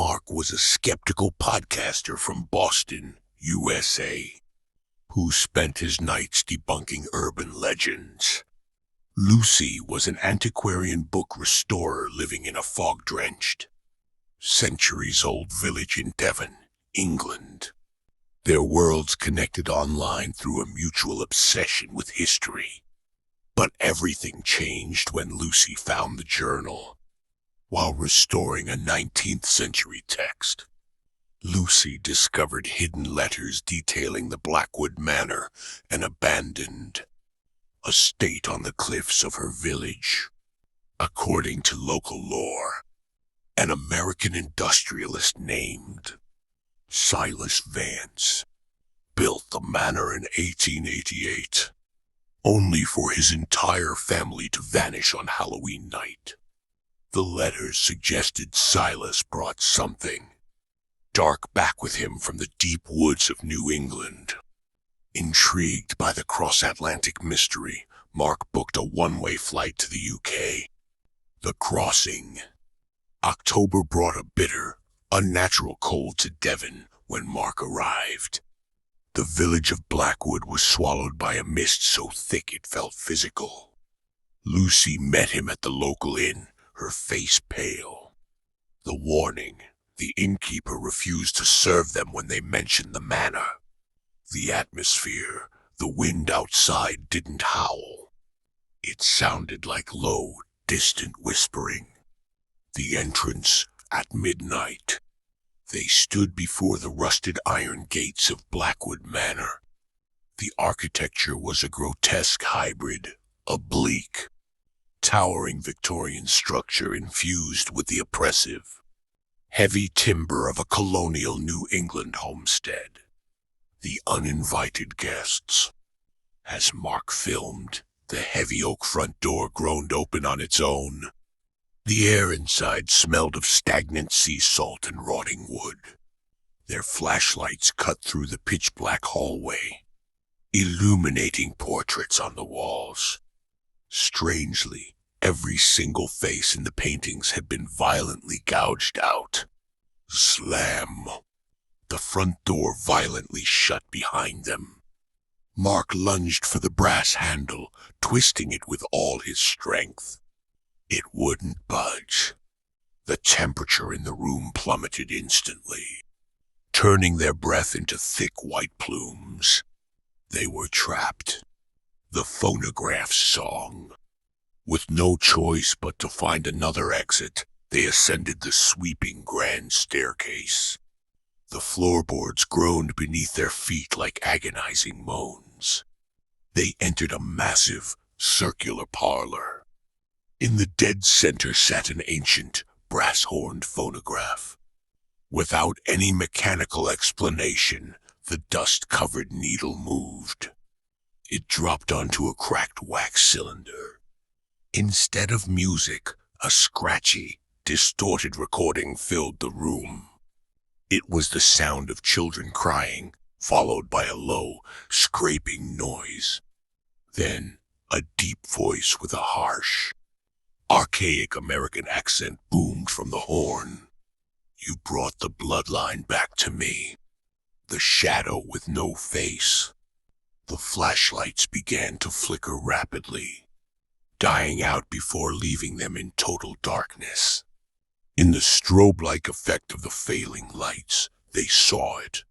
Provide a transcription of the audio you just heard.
Mark was a skeptical podcaster from Boston, USA, who spent his nights debunking urban legends. Lucy was an antiquarian book restorer living in a fog-drenched, centuries-old village in Devon, England. Their worlds connected online through a mutual obsession with history. But everything changed when Lucy found the journal. While restoring a 19th century text, Lucy discovered hidden letters detailing the Blackwood Manor, an abandoned estate on the cliffs of her village. According to local lore, an American industrialist named Silas Vance built the manor in 1888, only for his entire family to vanish on Halloween night. The letters suggested Silas brought something dark back with him from the deep woods of New England. Intrigued by the cross-Atlantic mystery, Mark booked a one-way flight to the UK. The crossing. October brought a bitter, unnatural cold to Devon when Mark arrived. The village of Blackwood was swallowed by a mist so thick it felt physical. Lucy met him at the local inn, her face pale. The warning: the innkeeper refused to serve them when they mentioned the manor. The atmosphere, the wind outside didn't howl. It sounded like low, distant whispering. The entrance, at midnight. They stood before the rusted iron gates of Blackwood Manor. The architecture was a grotesque hybrid, a bleak, towering Victorian structure infused with the oppressive, heavy timber of a colonial New England homestead. The uninvited guests. As Mark filmed, the heavy oak front door groaned open on its own. The air inside smelled of stagnant sea salt and rotting wood. Their flashlights cut through the pitch-black hallway, illuminating portraits on the walls. Strangely, every single face in the paintings had been violently gouged out. Slam! The front door violently shut behind them. Mark lunged for the brass handle, twisting it with all his strength. It wouldn't budge. The temperature in the room plummeted instantly, turning their breath into thick white plumes. They were trapped. The phonograph's song. With no choice but to find another exit, they ascended the sweeping grand staircase. The floorboards groaned beneath their feet like agonizing moans. They entered a massive, circular parlor. In the dead center sat an ancient, brass-horned phonograph. Without any mechanical explanation, the dust-covered needle moved. It dropped onto a cracked wax cylinder. Instead of music, a scratchy, distorted recording filled the room. It was the sound of children crying, followed by a low, scraping noise. Then, a deep voice with a harsh, archaic American accent boomed from the horn. You brought the bloodline back to me. The shadow with no face. The flashlights began to flicker rapidly, dying out before leaving them in total darkness. In the strobe-like effect of the failing lights, they saw it.